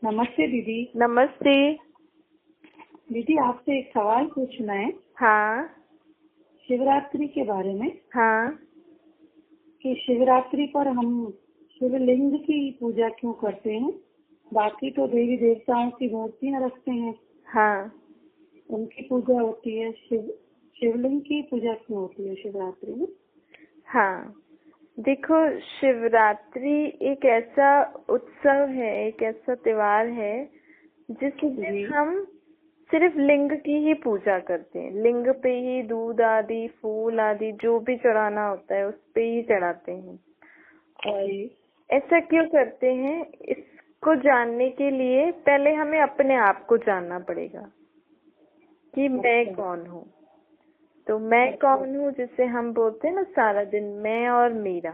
नमस्ते दीदी। नमस्ते। दीदी आपसे एक सवाल पूछना है। हाँ। शिवरात्रि के बारे में हाँ। कि शिवरात्रि पर हम शिवलिंग की पूजा क्यों करते हैं? बाकी तो देवी देवताओं की मूर्तियां रखते हैं, हाँ। उनकी पूजा होती है। शिवलिंग की पूजा क्यों होती है शिवरात्रि में? हाँ, देखो, शिवरात्रि एक ऐसा उत्सव है, एक ऐसा त्योहार है जिसमें हम सिर्फ लिंग की ही पूजा करते हैं। लिंग पे ही दूध आदि, फूल आदि जो भी चढ़ाना होता है उस पे ही चढ़ाते हैं। और ऐसा क्यों करते हैं, इसको जानने के लिए पहले हमें अपने आप को जानना पड़ेगा कि मैं कौन हूँ। तो मैं कौन हूँ, जिसे हम बोलते हैं ना सारा दिन मैं और मेरा।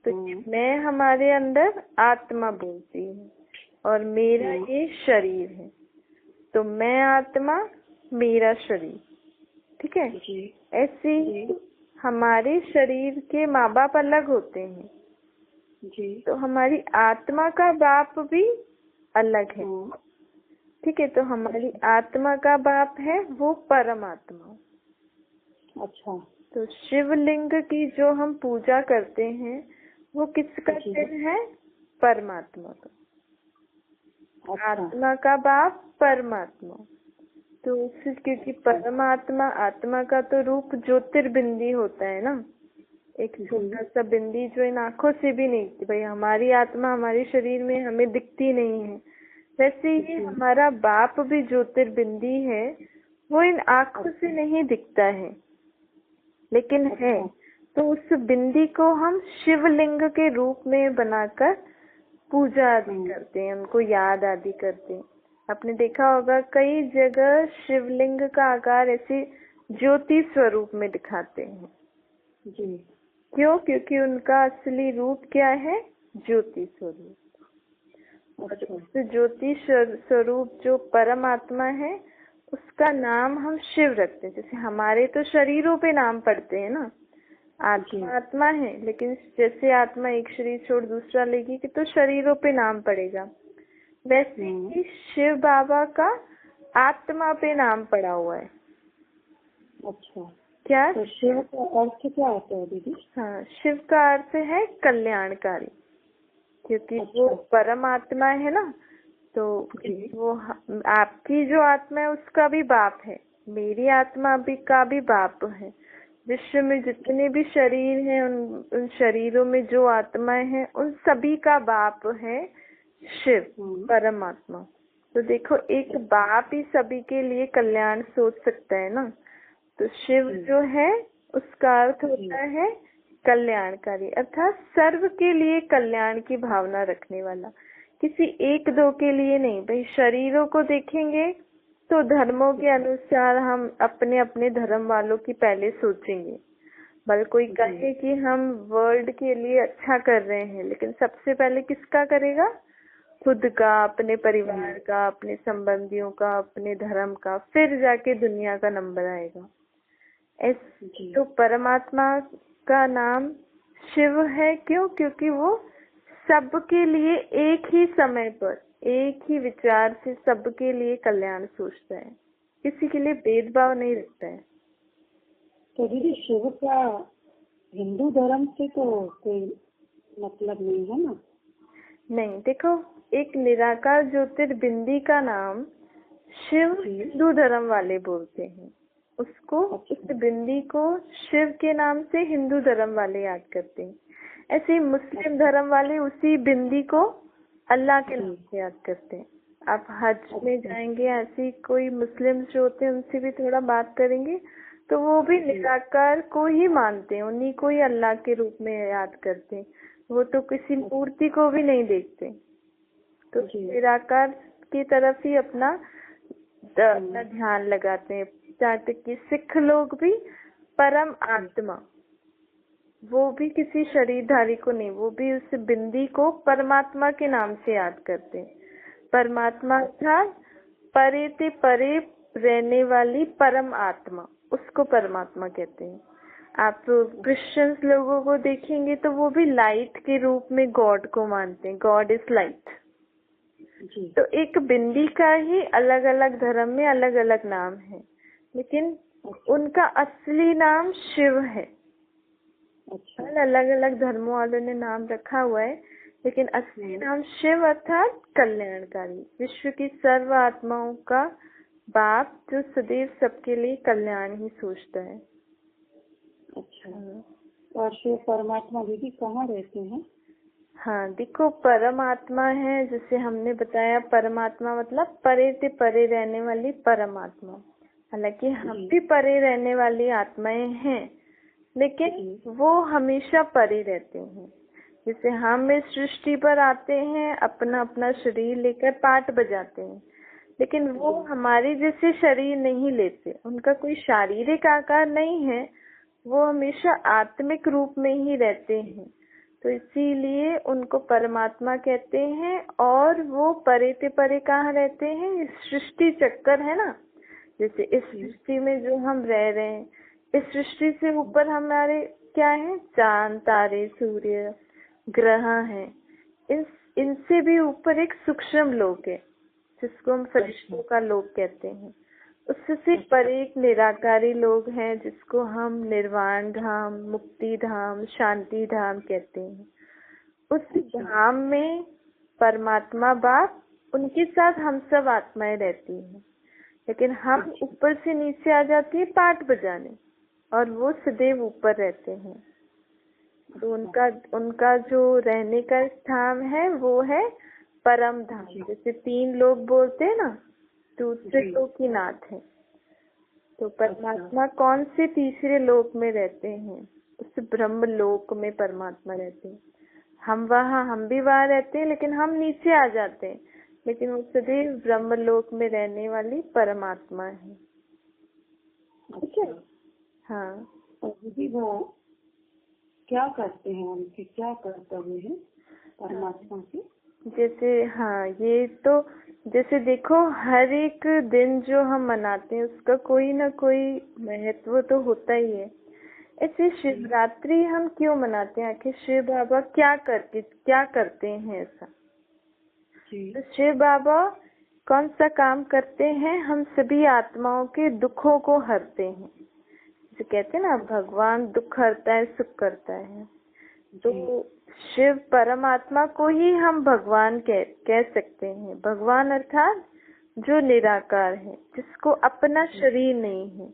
तो मैं हमारे अंदर आत्मा बोलती है और मेरा ये शरीर है। तो मैं आत्मा, मेरा शरीर, ठीक है। ऐसे ही हमारे शरीर के माँ बाप अलग होते हैं जी। तो हमारी आत्मा का बाप भी अलग है, ठीक है। तो हमारी आत्मा का बाप है वो परमात्मा। अच्छा। तो शिवलिंग की जो हम पूजा करते हैं वो किसका चिन्ह है? परमात्मा का। अच्छा। आत्मा का बाप परमात्मा। तो क्योंकि परमात्मा, आत्मा का तो रूप ज्योतिर्बिंदी होता है ना, एक छोटा सा बिंदी जो इन आँखों से भी नहीं दिखती। भाई हमारी आत्मा हमारे शरीर में हमें दिखती नहीं है, वैसे ही हमारा बाप भी ज्योतिर्बिंदी है, वो इन आँखों से नहीं दिखता है लेकिन है। तो उस बिंदी को हम शिवलिंग के रूप में बनाकर पूजा आदि करते हैं, उनको याद आदि करते हैं। आपने देखा होगा कई जगह शिवलिंग का आकार ऐसे ज्योति स्वरूप में दिखाते हैं जी। क्यों? क्योंकि उनका असली रूप क्या है? ज्योति स्वरूप। और उस ज्योति स्वरूप जो परमात्मा है उसका नाम हम शिव रखते हैं। जैसे हमारे तो शरीरों पे नाम पड़ते हैं ना, आत्मा है, लेकिन जैसे आत्मा एक शरीर छोड़ दूसरा लेगी कि तो शरीरों पे नाम पड़ेगा, वैसे ही शिव बाबा का आत्मा पे नाम पड़ा हुआ है। अच्छा। क्या? तो शिव का अर्थ क्या होता है दीदी? हाँ, शिव का अर्थ है कल्याणकारी, क्योंकि वो परमात्मा है ना। तो वो आपकी जो आत्मा है उसका भी बाप है, मेरी आत्मा भी का भी बाप है। विश्व में जितने भी शरीर हैं उन शरीरों में जो आत्माएं हैं उन सभी का बाप है शिव, परमात्मा। तो देखो, एक बाप ही सभी के लिए कल्याण सोच सकता है ना। तो शिव जो है उसका अर्थ होता है कल्याणकारी, अर्थात सर्व के लिए कल्याण की भावना रखने वाला, किसी एक दो के लिए नहीं। भाई शरीरों को देखेंगे तो धर्मों के अनुसार हम अपने अपने धर्म वालों की पहले सोचेंगे। भले कोई कहे कि हम वर्ल्ड के लिए अच्छा कर रहे हैं, लेकिन सबसे पहले किसका करेगा? खुद का, अपने परिवार का, अपने संबंधियों का, अपने धर्म का, फिर जाके दुनिया का नंबर आएगा। तो परमात्मा का नाम शिव है। क्यों? क्योंकि वो सबके लिए एक ही समय पर, एक ही विचार से सबके लिए कल्याण सोचता है, किसी के लिए भेदभाव नहीं रखता है। तो दीदी शिव का हिंदू धर्म से तो कोई मतलब नहीं है ना? नहीं, देखो, एक निराकार ज्योतिर्बिंदी का नाम शिव हिंदू धर्म वाले बोलते हैं उसको। उस बिंदी को शिव के नाम से हिंदू धर्म वाले याद करते हैं। ऐसे ही मुस्लिम धर्म वाले उसी बिंदी को अल्लाह के नाम से याद करते हैं। आप हज में जाएंगे, ऐसी कोई मुस्लिम जो होते हैं उनसे भी थोड़ा बात करेंगे तो वो भी निराकार को ही मानते हैं, उन्हीं को ही अल्लाह के रूप में याद करते हैं। वो तो किसी मूर्ति को भी नहीं देखते। तो निराकार की तरफ ही अपना ध्यान लगाते हैं। जहाँ तक कि सिख लोग भी परम आत्मा, वो भी किसी शरीरधारी को नहीं, वो भी उस बिंदी को परमात्मा के नाम से याद करते हैं। परमात्मा था परे ते परे रहने वाली परम आत्मा, उसको परमात्मा कहते हैं। आप क्रिश्चियंस लोगों को देखेंगे तो वो भी लाइट के रूप में गॉड को मानते हैं। God is light. जी। तो एक बिंदी का ही अलग अलग धर्म में अलग अलग नाम है, लेकिन उनका असली नाम शिव है। अच्छा। अलग अलग धर्मों वालों ने नाम रखा हुआ है, लेकिन असली नाम शिव अर्थात कल्याणकारी, विश्व की सर्व आत्माओं का बाप, जो सदैव सबके लिए कल्याण ही सोचता है। अच्छा। और शिव परमात्मा दीदी कहाँ रहते हैं? हाँ, देखो परमात्मा है, जैसे हमने बताया, परमात्मा मतलब परे से परे रहने वाली परमात्मा। हालांकि हम भी परे रहने वाली आत्माएं हैं, लेकिन वो हमेशा परे रहते हैं। जैसे हम इस सृष्टि पर आते हैं, अपना अपना शरीर लेकर पाठ बजाते हैं, लेकिन वो हमारी जैसे शरीर नहीं लेते, उनका कोई शारीरिक आकार नहीं है, वो हमेशा आत्मिक रूप में ही रहते हैं। तो इसीलिए उनको परमात्मा कहते हैं। और वो परे से परे कहाँ रहते हैं? इस सृष्टि चक्कर है ना, जैसे इस सृष्टि में जो हम रह रहे हैं, इस सृष्टि से ऊपर हमारे क्या है? चांद, तारे, सूर्य, ग्रह हैं। इनसे भी ऊपर एक सूक्ष्म लोक है, जिसको हम फरिश्तों का लोक कहते हैं। उससे पर एक निराकारी लोग हैं, जिसको हम निर्वाण धाम, मुक्ति धाम, शांति धाम कहते हैं। उस धाम में परमात्मा बाप, उनके साथ हम सब आत्माएं रहती हैं, लेकिन हम ऊपर से नीचे आ जाती है पाठ बजाने, और वो सदैव ऊपर रहते हैं। तो उनका जो रहने का स्थान है वो है परम धाम। जैसे 3 लोग बोलते हैं ना, दूसरे लोक की नाथ है। तो परमात्मा कौन से तीसरे लोक में रहते हैं? उस ब्रह्म लोक में परमात्मा रहते हैं। हम भी वहाँ रहते हैं, लेकिन हम नीचे आ जाते हैं, लेकिन वो सदैव ब्रह्म लोक में रहने वाली परमात्मा है। ठीक है? हाँ। और दीदी वो क्या करते हैं, उनके क्या कर्तव्य है परमात्मा के? जैसे हाँ, ये तो जैसे देखो, हर एक दिन जो हम मनाते हैं उसका कोई ना कोई महत्व तो होता ही है। ऐसे शिवरात्रि हम क्यों मनाते हैं? आखिर शिव बाबा क्या करते हैं ऐसा? तो शिव बाबा कौन सा काम करते हैं? हम सभी आत्माओं के दुखों को हरते हैं। जो कहते हैं ना, भगवान दुख हरता है, सुख करता है। तो शिव परमात्मा को ही हम भगवान कह सकते हैं। भगवान अर्थात जो निराकार है, जिसको अपना शरीर नहीं है,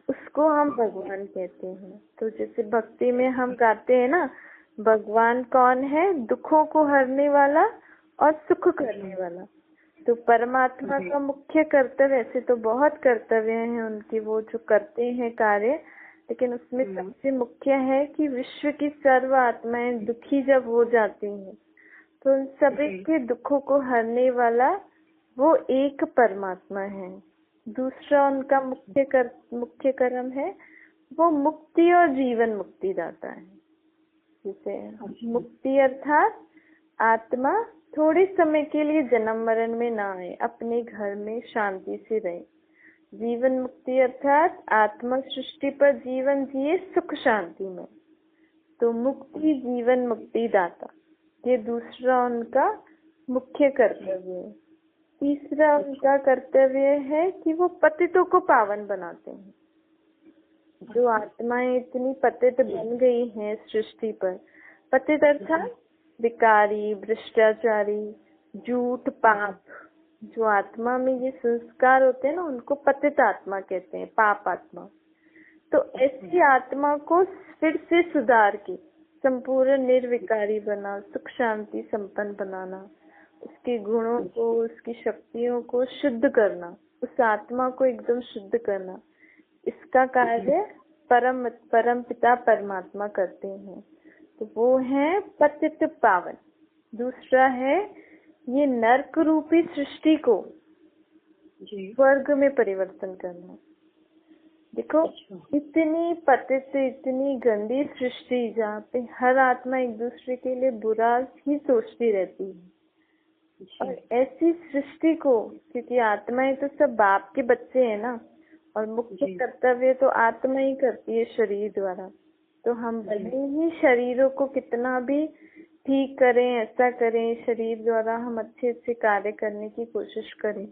उसको हम भगवान कहते हैं। तो जैसे भक्ति में हम गाते हैं ना, भगवान कौन है? दुखों को हरने वाला और सुख करने वाला। तो परमात्मा का मुख्य कर्तव्य, ऐसे तो बहुत कर्तव्य हैं उनकी, वो जो करते हैं कार्य, लेकिन उसमें सबसे मुख्य है कि विश्व की सर्व आत्माएं दुखी जब हो जाती हैं, तो उन सभी के दुखों को हरने वाला वो एक परमात्मा है। दूसरा उनका मुख्य कर्म है, वो मुक्ति और जीवन मुक्ति दाता है। जैसे मुक्ति अर्थात आत्मा थोड़े समय के लिए जन्म मरण में ना आए, अपने घर में शांति से रहे। जीवन मुक्ति अर्थात आत्मा सृष्टि पर जीवन जिए सुख शांति में। तो मुक्ति, जीवन मुक्ति दाता, ये दूसरा उनका मुख्य कर्तव्य है। तीसरा उनका कर्तव्य है कि वो पतितों को पावन बनाते हैं। जो आत्माएं इतनी पतित बन गई हैं सृष्टि पर, पतित अर्थात विकारी, भ्रष्टाचारी, झूठ, पाप, जो आत्मा में ये संस्कार होते हैं ना, उनको पतित आत्मा कहते हैं, पाप आत्मा। तो ऐसी आत्मा को फिर से सुधार के संपूर्ण निर्विकारी बना, सुख शांति संपन्न बनाना, उसके गुणों को, उसकी शक्तियों को शुद्ध करना, उस आत्मा को एकदम शुद्ध करना, इसका कार्य परम पिता परमात्मा करते हैं। तो वो है पतित पावन। दूसरा है ये नरक रूपी सृष्टि को स्वर्ग में परिवर्तन करना। देखो, इतनी पतित, इतनी गंदी सृष्टि, जहाँ पे हर आत्मा एक दूसरे के लिए बुरा ही सोचती रहती है, और ऐसी सृष्टि को, क्योंकि आत्माएं तो सब बाप के बच्चे हैं ना, और मुख्य कर्तव्य तो आत्मा ही करती है शरीर द्वारा। तो हम भले ही शरीरों को कितना भी ठीक करें, ऐसा करें, शरीर द्वारा हम अच्छे अच्छे कार्य करने की कोशिश करें,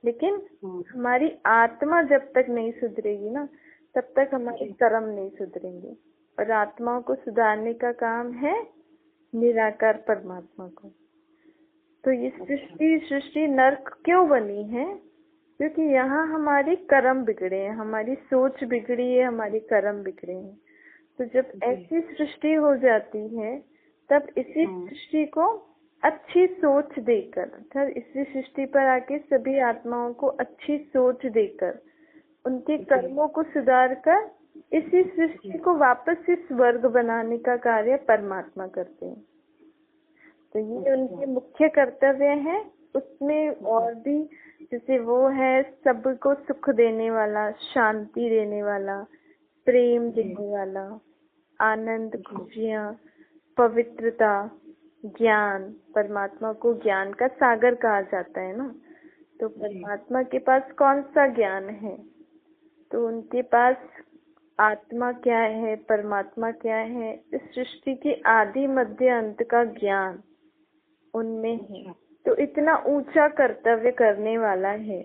लेकिन हमारी आत्मा जब तक नहीं सुधरेगी ना, तब तक हमारे कर्म नहीं सुधरेंगे। और आत्माओं को सुधारने का काम है निराकार परमात्मा को। तो ये सृष्टि नर्क क्यों बनी है? क्योंकि यहाँ हमारे कर्म बिगड़े हैं, हमारी सोच बिगड़ी है, हमारे कर्म बिगड़े हैं। तो जब ऐसी सृष्टि हो जाती है, तब इसी सृष्टि को अच्छी सोच देकर, अर्थात इसी सृष्टि पर आके सभी आत्माओं को अच्छी सोच देकर, उनके कर्मों को सुधार कर इसी सृष्टि को वापस से स्वर्ग बनाने का कार्य परमात्मा करते हैं। तो ये उनके मुख्य कर्तव्य है। उसमें और भी, जैसे वो है सबको सुख देने वाला, शांति देने वाला, प्रेम देने वाला, आनंद, खुशियाँ, पवित्रता, ज्ञान। परमात्मा को ज्ञान का सागर कहा जाता है ना। तो परमात्मा के पास कौन सा ज्ञान है? तो उनके पास आत्मा क्या है, परमात्मा क्या है, इस सृष्टि के आदि मध्य अंत का ज्ञान उनमें है। तो इतना ऊंचा कर्तव्य करने वाला है,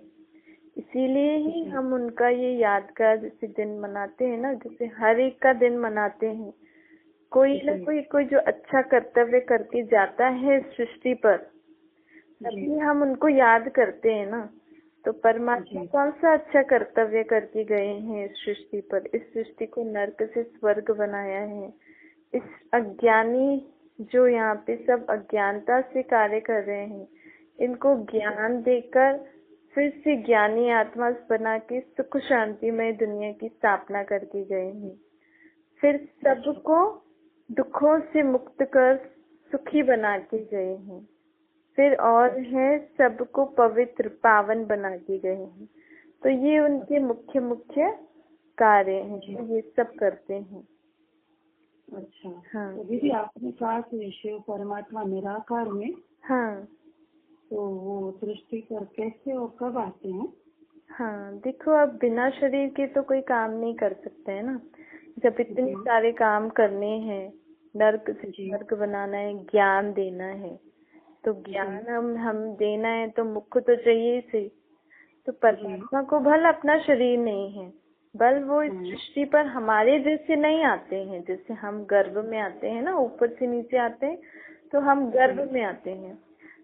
इसीलिए ही हम उनका ये यादगार जैसे दिन मनाते हैं ना, जैसे हर एक का दिन मनाते हैं। कोई ना कोई जो अच्छा कर्तव्य करके जाता है सृष्टि पर, तभी हम उनको याद करते हैं ना। तो परमात्मा कौन सा अच्छा कर्तव्य करके गए हैं इस सृष्टि पर? इस सृष्टि को नर्क से स्वर्ग बनाया है। इस अज्ञानी जो यहाँ पे सब अज्ञानता से कार्य कर रहे हैं, इनको ज्ञान देकर फिर से ज्ञानी आत्मा बना के सुख शांतिमय दुनिया की स्थापना करके गए हैं। फिर सबको दुखों से मुक्त कर सुखी बना के गए हैं। फिर और है सबको पवित्र पावन बना के गए हैं। तो ये उनके मुख्य मुख्य कार्य हैं, ये सब करते हैं। अच्छा। हाँ। तो दीदी आपने कहा कि शिव परमात्मा निराकार में, हाँ, तो वो सृष्टि पर कैसे और कब आते हैं? हाँ, देखो अब बिना शरीर के तो कोई काम नहीं कर सकते है ना। जब इतने सारे काम करने हैं, नर्क से स्वर्ग बनाना है, ज्ञान देना है, तो ज्ञान हम देना है तो मुख तो चाहिए से। तो परमात्मा को भल अपना शरीर नहीं है, बल वो इस सृष्टि पर हमारे जैसे नहीं आते हैं। जैसे हम गर्भ में आते हैं ना, ऊपर से नीचे आते हैं, तो हम गर्भ में आते हैं,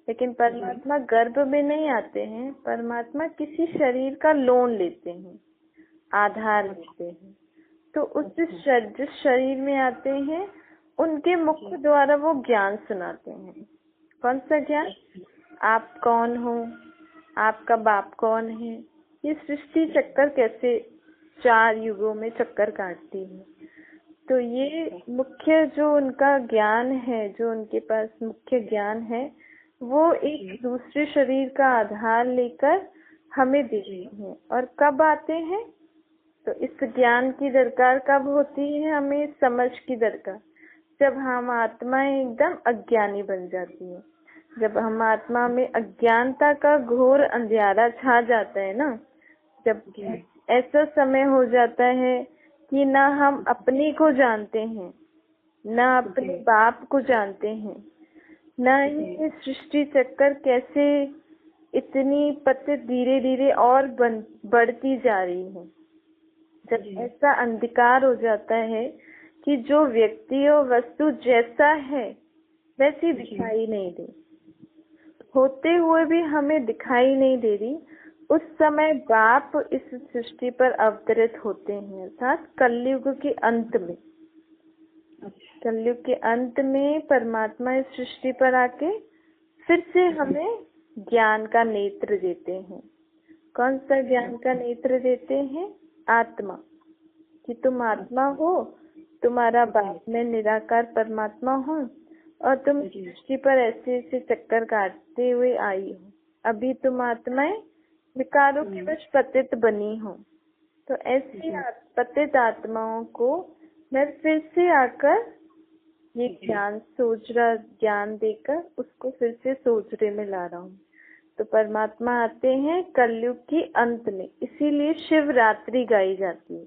लेकिन परमात्मा गर्भ में नहीं आते हैं। परमात्मा किसी शरीर का लोन लेते हैं, आधार लेते हैं। तो उस जिस शरीर में आते हैं, उनके मुख द्वारा वो ज्ञान सुनाते हैं। कौन सा ज्ञान? आप कौन हो, आपका बाप कौन है, ये सृष्टि चक्कर कैसे 4 युगों में चक्कर काटती है। तो ये मुख्य जो उनका ज्ञान है, जो उनके पास मुख्य ज्ञान है, वो एक दूसरे शरीर का आधार लेकर हमें देते हैं। और कब आते हैं? तो इस ज्ञान की दरकार कब होती है? हमें समझ की दरकार जब हम आत्माएं एकदम अज्ञानी बन जाती है, जब हम आत्मा में अज्ञानता का घोर अंधियारा छा जाता है ना, जब ऐसा समय हो जाता है कि ना हम अपने को जानते हैं, ना अपने बाप को जानते हैं, ना ही सृष्टि चक्कर कैसे इतनी पति धीरे धीरे और बढ़ती जा रही है। जब ऐसा अंधकार हो जाता है कि जो व्यक्ति और वस्तु जैसा है वैसी दिखाई नहीं दे, होते हुए भी हमें दिखाई नहीं दे रही, उस समय बाप इस सृष्टि पर अवतरित होते हैं, अर्थात कलयुग के अंत में। कलयुग के अंत में परमात्मा इस सृष्टि पर आके फिर से हमें ज्ञान का नेत्र देते हैं। कौन सा ज्ञान का नेत्र देते हैं? आत्मा, कि तुम आत्मा हो, तुम्हारा बाप में निराकार परमात्मा हो, और तुम सृष्टि पर ऐसे ऐसे चक्कर काटते हुए आई हो। अभी तुम आत्माएं विकारों के वश पतित बनी हो। तो ऐसी पतित आत्माओं को मैं फिर से आकर ये ज्ञान देकर उसको फिर से सोचने में ला रहा हूँ। तो परमात्मा आते हैं कलयुग के अंत में, इसीलिए शिवरात्रि गाई जाती है।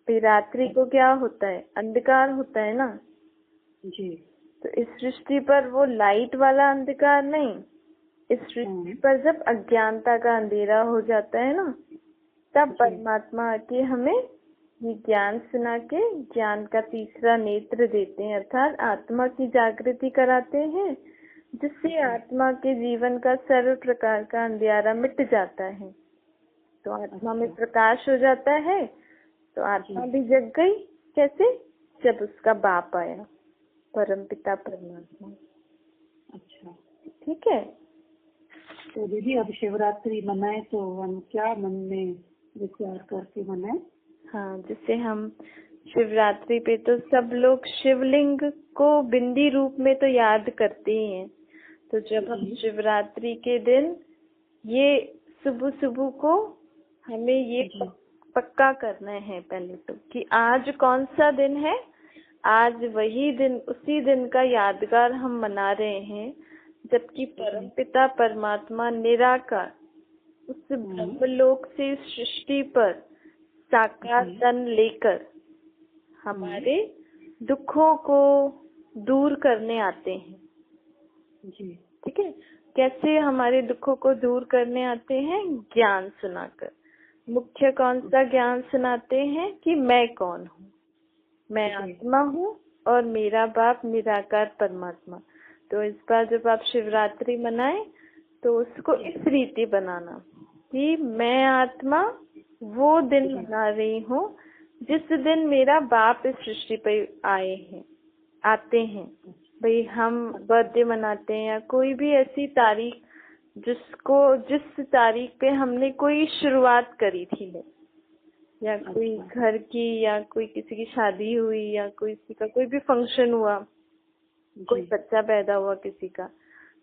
फिर रात्रि को क्या होता है? अंधकार होता है ना जी। तो इस सृष्टि पर वो लाइट वाला अंधकार नहीं, इस सृष्टि पर जब अज्ञानता का अंधेरा हो जाता है ना, तब परमात्मा आके हमें ये ज्ञान सुना के ज्ञान का तीसरा नेत्र देते हैं, अर्थात आत्मा की जागृति कराते हैं, जिससे आत्मा के जीवन का सर्व प्रकार का अंधियारा मिट जाता है। तो आत्मा में प्रकाश हो जाता है, तो आत्मा भी जग गई। कैसे? जब उसका बाप आया, परमपिता परमात्मा। अच्छा, ठीक है। तो दीदी अब शिवरात्रि मनाए तो हम क्या मन में विचार करके मनाए? हाँ, जैसे हम शिवरात्रि पे तो सब लोग शिवलिंग को बिंदी रूप में तो याद करते ही हैं। तो जब हम शिवरात्रि के दिन ये सुबह सुबह को हमें ये पक्का करना है पहले तो कि आज कौन सा दिन है। आज वही दिन, उसी दिन का यादगार हम मना रहे हैं जबकि परमपिता परमात्मा निराकार उस ब्रह्मलोक से इस सृष्टि पर साकार तन लेकर हमारे दुखों को दूर करने आते हैं। ठीक है। कैसे हमारे दुखों को दूर करने आते हैं? ज्ञान सुनाकर। मुख्य कौन सा ज्ञान सुनाते हैं? कि मैं कौन हूँ, मैं आत्मा हूँ और मेरा बाप निराकार परमात्मा। तो इस बार जब आप शिवरात्रि मनाएं तो उसको इस रीति बनाना कि मैं आत्मा वो दिन मना रही हूँ जिस दिन मेरा बाप इस सृष्टि पर आते हैं। भाई हम बर्थडे मनाते हैं या कोई भी ऐसी तारीख जिस तारीख पे हमने कोई शुरुआत करी थी, या कोई घर की, या कोई किसी की शादी हुई, या कोई किसी का कोई भी फंक्शन हुआ, कोई बच्चा पैदा हुआ किसी का,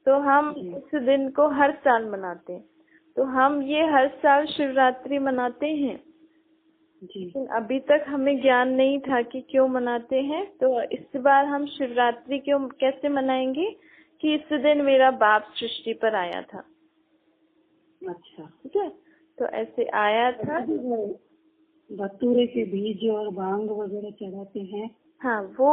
तो हम उस दिन को हर साल मनाते हैं। तो हम ये हर साल शिवरात्रि मनाते हैं, लेकिन अभी तक हमें ज्ञान नहीं था कि क्यों मनाते हैं। तो इस बार हम शिवरात्रि कैसे मनाएंगे कि इस दिन मेरा बाप सृष्टि पर आया था। अच्छा, ठीक है। तो ऐसे आया था। धतूरे के बीज और भांग वगैरह चढ़ाते हैं। हाँ, वो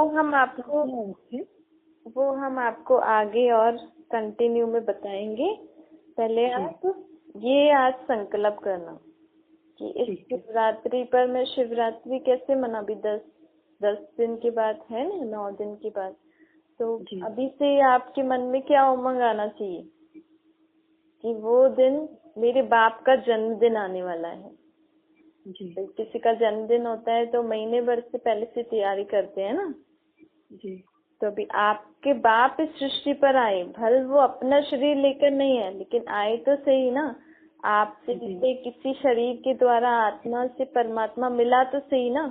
हम आपको आगे और कंटिन्यू में बताएंगे। पहले आप ये आज संकल्प करना कि इस शिवरात्रि पर मैं शिवरात्रि कैसे मना। भी 10 दिन के बाद है ना, 9 दिन के बाद। तो अभी से आपके मन में क्या उमंग आना चाहिए कि वो दिन मेरे बाप का जन्मदिन आने वाला है। किसी का जन्मदिन होता है तो महीने भर से पहले से तैयारी करते हैं ना। तो अभी आपके बाप इस सृष्टि पर आए, भले वो अपना शरीर लेकर नहीं है, लेकिन आए तो सही ना। आपसे किसी शरीर के द्वारा आत्मा से परमात्मा मिला तो सही ना।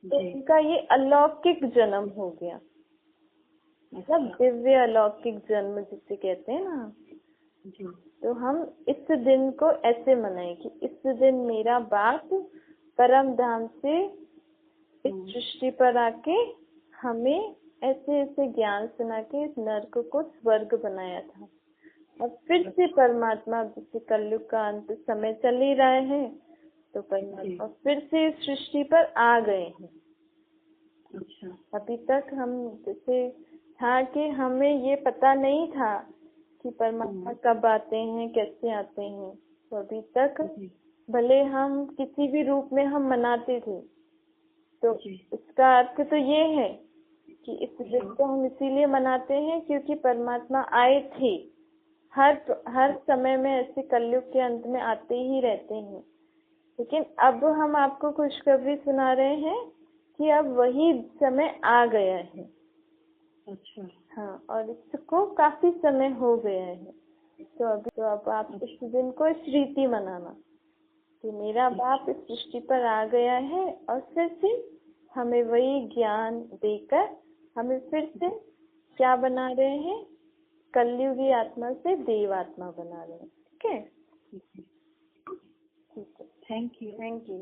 तो उनका ये अलौकिक जन्म हो गया, मतलब दिव्य अलौकिक जन्म जिसे कहते हैं ना। तो हम इस दिन को ऐसे मनाएं कि इस दिन मेरा बाप परम धाम से इस सृष्टि पर आके हमें ऐसे ऐसे ज्ञान सुना के इस नर्क को स्वर्ग बनाया था। और फिर से परमात्मा, जैसे कलयुग का अंत समय चल ही रहा है, तो परमात्मा फिर से इस सृष्टि पर आ गए हैं। अभी तक हम जैसे था कि हमें ये पता नहीं था कि परमात्मा कब आते हैं, कैसे आते हैं। तो अभी तक भले हम किसी भी रूप में हम मनाते थे, तो इसका अर्थ तो ये है कि इस दिन को हम इसीलिए मनाते हैं क्योंकि परमात्मा आए थे। हर समय में ऐसे कलयुग के अंत में आते ही रहते हैं। लेकिन अब हम आपको खुशखबरी सुना रहे हैं कि अब वही समय आ गया है। अच्छा। हाँ, और इसको काफी समय हो गया है। तो अब आप इस दिन को इस रीति मनाना कि मेरा बाप इस सृष्टि पर आ गया है, और फिर से हमें वही ज्ञान देकर हमें फिर से क्या बना रहे हैं? कलयुगी आत्मा से देव आत्मा बना रहे हैं। ठीक है। Thank you.